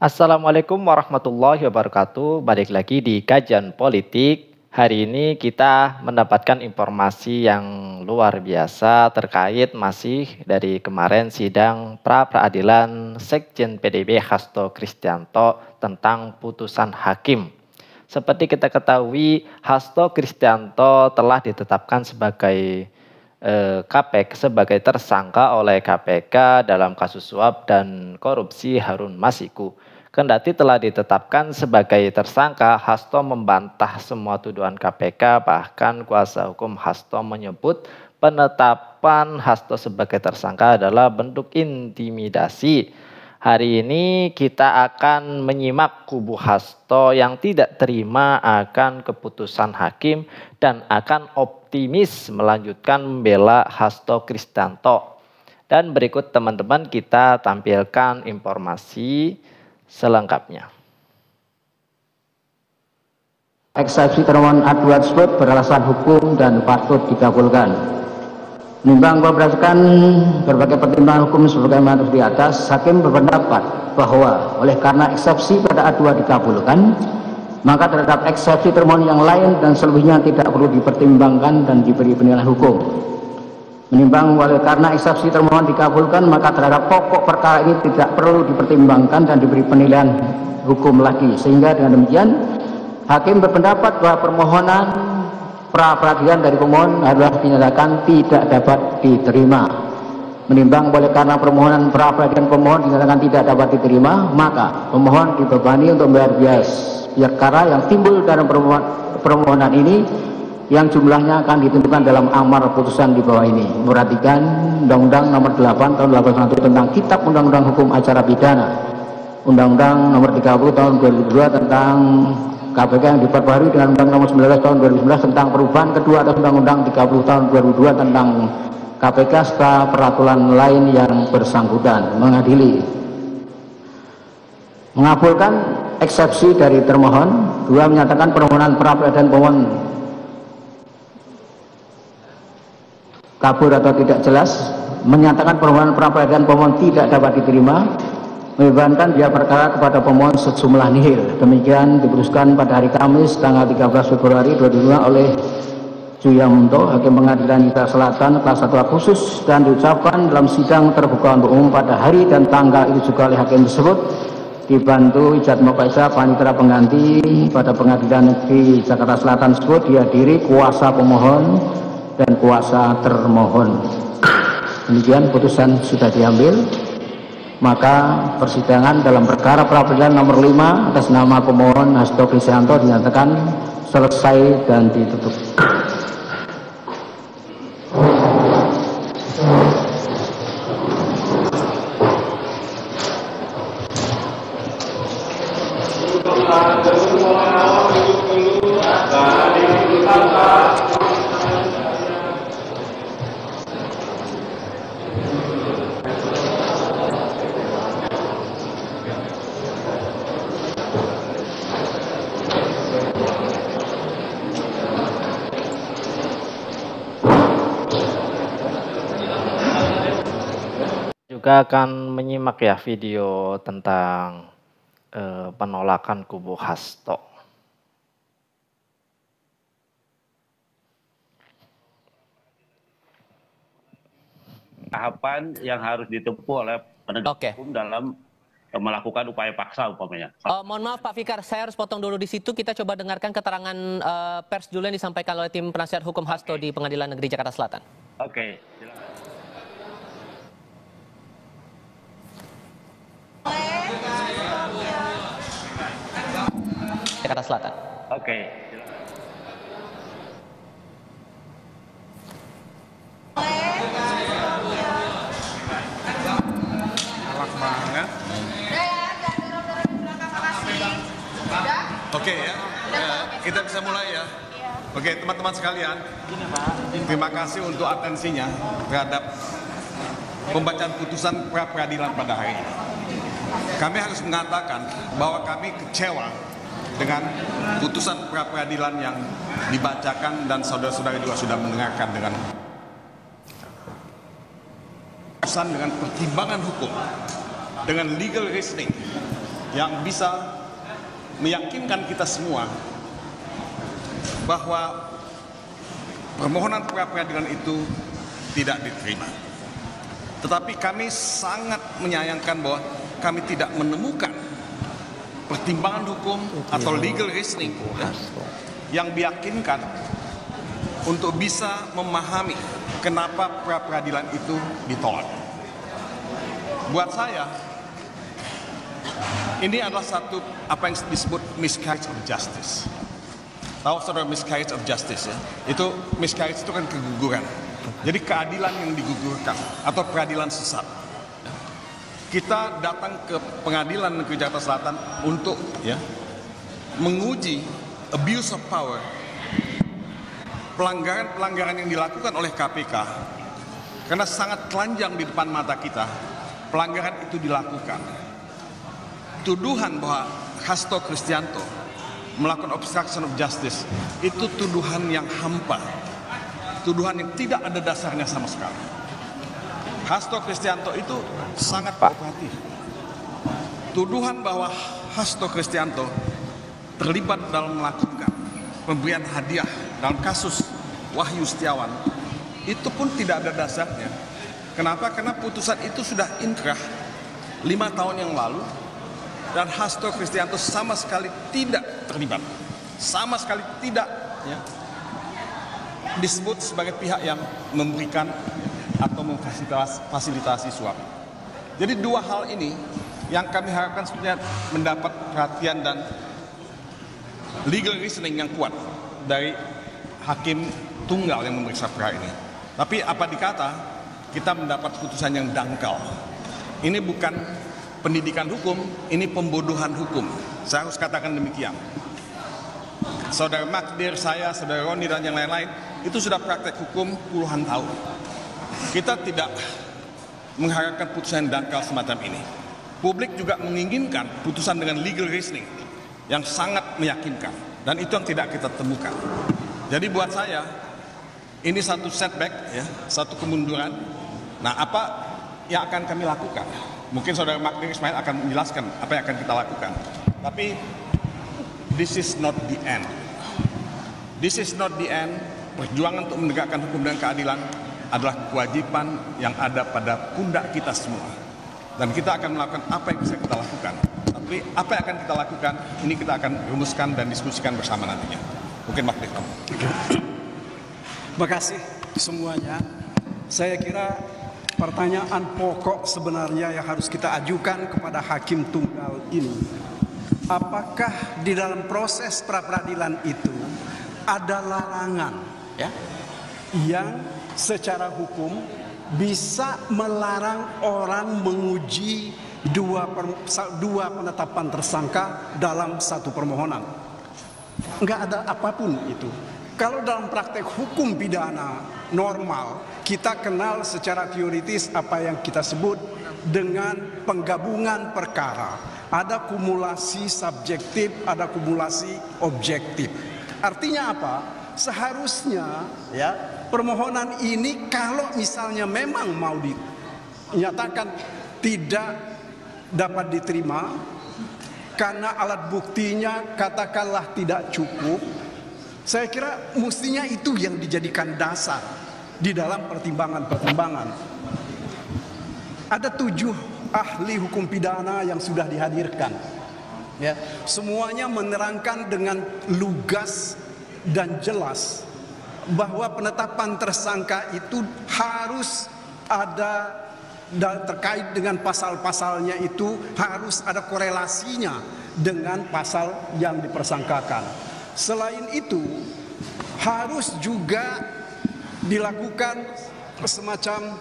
Assalamualaikum warahmatullahi wabarakatuh. Balik lagi di kajian politik. Hari ini kita mendapatkan informasi yang luar biasa terkait masih dari kemarin sidang pra peradilan Sekjen PDIP Hasto Kristianto tentang putusan hakim. Seperti kita ketahui, Hasto Kristianto telah ditetapkan sebagai KPK sebagai tersangka oleh KPK dalam kasus suap dan korupsi Harun Masiku. Kendati telah ditetapkan sebagai tersangka, Hasto membantah semua tuduhan KPK, bahkan kuasa hukum Hasto menyebut penetapan Hasto sebagai tersangka adalah bentuk intimidasi. Hari ini kita akan menyimak kubu Hasto yang tidak terima akan keputusan hakim dan akan optimis melanjutkan membela Hasto Kristianto. Dan berikut teman-teman kita tampilkan informasi selengkapnya. Eksepsi termohon aduan tersebut beralasan hukum dan patut dikabulkan. Menimbang bahwa berdasarkan berbagai pertimbangan hukum sebagaimana di atas, hakim berpendapat bahwa oleh karena eksepsi pada aduan dikabulkan, maka terhadap eksepsi termohon yang lain dan selebihnya tidak perlu dipertimbangkan dan diberi penilaian hukum. Menimbang oleh karena eksepsi termohon dikabulkan, maka terhadap pokok perkara ini tidak perlu dipertimbangkan dan diberi penilaian hukum lagi. Sehingga dengan demikian, hakim berpendapat bahwa permohonan pra peradilan dari pemohon adalah dinyatakan tidak dapat diterima. Menimbang oleh karena permohonan pra peradilan pemohon dinyatakan tidak dapat diterima, maka pemohon dibebani untuk membayar biaya perkara yang timbul dalam permohonan ini, yang jumlahnya akan ditentukan dalam amar putusan di bawah ini. Perhatikan Undang-Undang Nomor 8 Tahun 81 tentang Kitab Undang-Undang Hukum Acara Pidana, Undang-Undang Nomor 30 Tahun 2002 tentang KPK yang diperbarui dengan Undang-Undang Nomor 19 Tahun 2011 tentang perubahan kedua atas Undang-Undang 30 Tahun 2002 tentang KPK serta peraturan lain yang bersangkutan. Mengadili, mengabulkan eksepsi dari termohon. Dua, menyatakan permohonan pra peradilan pemohon kabur atau tidak jelas. Menyatakan permohonan pra peradilan pemohon tidak dapat diterima. Membebankan biaya perkara kepada pemohon sejumlah nihil. Demikian diputuskan pada hari Kamis tanggal 13 Februari 2022 oleh Juyamunto, Hakim Pengadilan Jakarta Selatan kelas 1 khusus, dan diucapkan dalam sidang terbuka untuk umum pada hari dan tanggal itu juga oleh hakim tersebut, dibantu Ijat Mokaisa Panitera Pengganti pada Pengadilan Negeri Jakarta Selatan tersebut, dihadiri kuasa pemohon dan kuasa termohon. Demikian putusan sudah diambil. Maka persidangan dalam perkara pra peradilan nomor 5 atas nama pemohon Hasto Kristianto dinyatakan selesai dan ditutup. Juga akan menyimak ya video tentang penolakan kubu Hasto. Tahapan yang harus ditempuh oleh penegak hukum dalam melakukan upaya paksa umpamanya. Mohon maaf Pak Fikar, saya harus potong dulu di situ. Kita coba dengarkan keterangan pers dulu yang disampaikan oleh tim penasihat hukum Hasto di Pengadilan Negeri Jakarta Selatan. Oke, silakan. Jakarta Selatan. Oke. Galak banget. Oke ya, kita bisa mulai ya. Oke teman-teman sekalian, terima kasih untuk atensinya terhadap pembacaan putusan pra peradilan pada hari ini. Kami harus mengatakan bahwa kami kecewa dengan putusan pra peradilan yang dibacakan dan saudara-saudara juga sudah mendengarkan dengan putusan dengan pertimbangan hukum, dengan legal reasoning yang bisa meyakinkan kita semua bahwa permohonan pra-peradilan itu tidak diterima. Tetapi kami sangat menyayangkan bahwa kami tidak menemukan pertimbangan hukum atau legal reasoning yang meyakinkan untuk bisa memahami kenapa pra-peradilan itu ditolak. Buat saya, ini adalah satu apa yang disebut miscarriage of justice. Tahu saudara miscarriage of justice ya? Itu miscarriage itu kan keguguran. Jadi keadilan yang digugurkan atau peradilan sesat. Kita datang ke Pengadilan Negeri Jakarta Selatan untuk menguji abuse of power, pelanggaran-pelanggaran yang dilakukan oleh KPK, karena sangat telanjang di depan mata kita, pelanggaran itu dilakukan. Tuduhan bahwa Hasto Kristianto melakukan obstruction of justice itu tuduhan yang hampa, tuduhan yang tidak ada dasarnya sama sekali. Hasto Kristianto itu sangat kooperatif. Tuduhan bahwa Hasto Kristianto terlibat dalam melakukan pemberian hadiah dalam kasus Wahyu Setiawan itu pun tidak ada dasarnya. Kenapa? Karena putusan itu sudah inkrah 5 tahun yang lalu dan Hasto Kristianto sama sekali tidak terlibat, sama sekali tidak disebut sebagai pihak yang memberikan atau memfasilitasi suap. Jadi dua hal ini yang kami harapkan sebenarnya mendapat perhatian dan legal reasoning yang kuat dari hakim tunggal yang memeriksa perkara ini. Tapi apa dikata, kita mendapat putusan yang dangkal. Ini bukan pendidikan hukum, ini pembodohan hukum. Saya harus katakan demikian. Saudara Magdir, saya, saudara Roni dan yang lain-lain itu sudah praktek hukum puluhan tahun. Kita tidak mengharapkan putusan yang dangkal semacam ini. Publik juga menginginkan putusan dengan legal reasoning yang sangat meyakinkan, dan itu yang tidak kita temukan. Jadi buat saya ini satu setback, satu kemunduran. Nah, apa yang akan kami lakukan? Mungkin saudara Magdir Ismail akan menjelaskan apa yang akan kita lakukan. Tapi this is not the end. This is not the end. Perjuangan untuk menegakkan hukum dan keadilan adalah kewajiban yang ada pada pundak kita semua. Dan kita akan melakukan apa yang bisa kita lakukan. Tapi apa yang akan kita lakukan, ini kita akan rumuskan dan diskusikan bersama nantinya. Mungkin Magdir kamu. Terima kasih semuanya. Saya kira pertanyaan pokok sebenarnya yang harus kita ajukan kepada hakim tunggal ini, apakah di dalam proses pra-peradilan itu ada larangan yang secara hukum bisa melarang orang menguji dua penetapan tersangka dalam satu permohonan? Enggak ada apapun itu. Kalau dalam praktek hukum pidana normal, kita kenal secara teoritis apa yang kita sebut dengan penggabungan perkara. Ada kumulasi subjektif, ada kumulasi objektif. Artinya apa? Seharusnya permohonan ini kalau misalnya memang mau dinyatakan tidak dapat diterima karena alat buktinya katakanlah tidak cukup, saya kira mestinya itu yang dijadikan dasar di dalam pertimbangan-pertimbangan. Ada 7 ahli hukum pidana yang sudah dihadirkan. Semuanya menerangkan dengan lugas dan jelas bahwa penetapan tersangka itu harus ada, dan terkait dengan pasal-pasalnya itu harus ada korelasinya dengan pasal yang dipersangkakan. Selain itu harus juga dilakukan semacam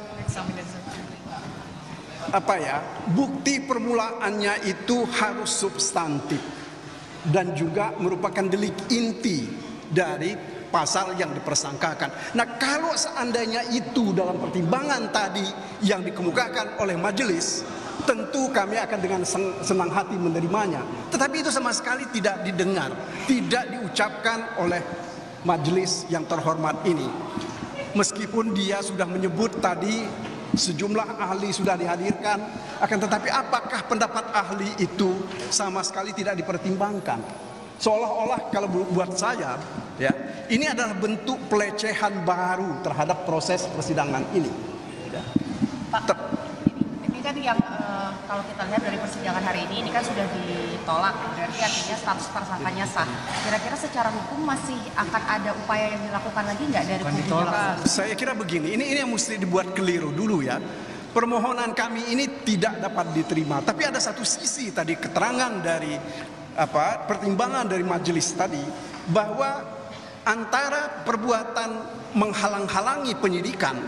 bukti permulaannya itu harus substantif dan juga merupakan delik inti dari pasal yang dipersangkakan. Nah, kalau seandainya itu dalam pertimbangan tadi yang dikemukakan oleh majelis, tentu kami akan dengan senang hati menerimanya. Tetapi itu sama sekali tidak didengar, tidak diucapkan oleh majelis yang terhormat ini. Meskipun dia sudah menyebut tadi sejumlah ahli sudah dihadirkan, akan tetapi apakah pendapat ahli itu sama sekali tidak dipertimbangkan? Seolah-olah kalau buat saya, ya, ini adalah bentuk pelecehan baru terhadap proses persidangan ini. Ya. Pak, ini kan yang kalau kita lihat dari persidangan hari ini kan sudah ditolak, berarti artinya status tersangkanya sah. Kira-kira secara hukum masih akan ada upaya yang dilakukan lagi nggak dari kubu jaksa? Saya kira begini, ini yang mesti dibuat keliru dulu ya. Permohonan kami ini tidak dapat diterima, tapi ada satu sisi tadi keterangan dari pertimbangan dari majelis tadi bahwa antara perbuatan menghalang-halangi penyidikan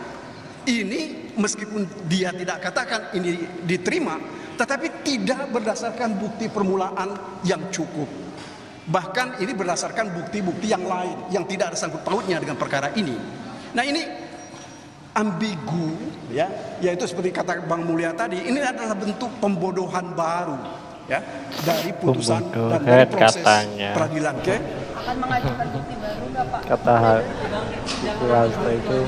ini meskipun dia tidak katakan ini diterima, tetapi tidak berdasarkan bukti permulaan yang cukup. Bahkan ini berdasarkan bukti-bukti yang lain yang tidak ada sangkut pautnya dengan perkara ini. Nah, ini ambigu ya, yaitu seperti kata Bang Mulya tadi, ini adalah bentuk pembodohan baru ya dari putusan dan dari proses peradilan. Oke? Akan mengajukan bukti baru nggak Pak? Kata Hasto itu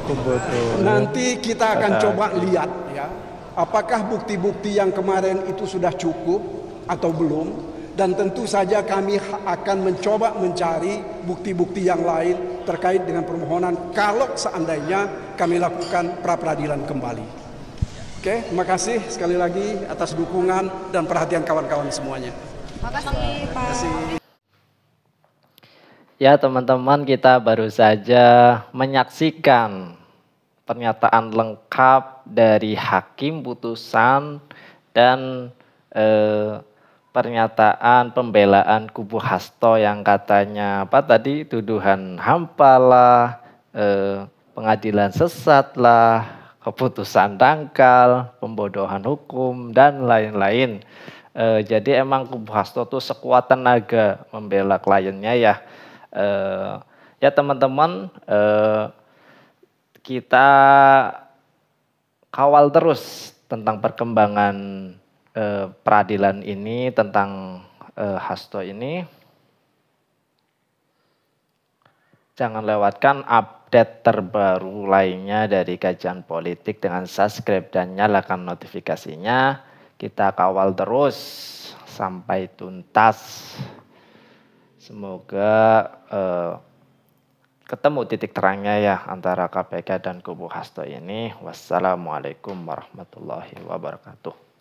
pembodohan. Nanti kita akan coba lihat ya, apakah bukti-bukti yang kemarin itu sudah cukup atau belum. Dan tentu saja kami akan mencoba mencari bukti-bukti yang lain terkait dengan permohonan kalau seandainya kami lakukan pra-peradilan kembali. Oke, terima kasih sekali lagi atas dukungan dan perhatian kawan-kawan semuanya. Terima kasih Pak. Ya teman-teman, kita baru saja menyaksikan pernyataan lengkap dari hakim putusan dan pernyataan pembelaan kubu Hasto yang katanya apa tadi, tuduhan hampa lah, pengadilan sesat lah, keputusan dangkal, pembodohan hukum dan lain-lain. Jadi emang kubu Hasto tuh sekuat tenaga membela kliennya ya. Ya teman-teman, kita kawal terus tentang perkembangan peradilan ini, tentang Hasto ini. Jangan lewatkan update terbaru lainnya dari Kajian Politik dengan subscribe dan nyalakan notifikasinya. Kita kawal terus sampai tuntas. Semoga ketemu titik terangnya ya antara KPK dan kubu Hasto ini. Wassalamualaikum warahmatullahi wabarakatuh.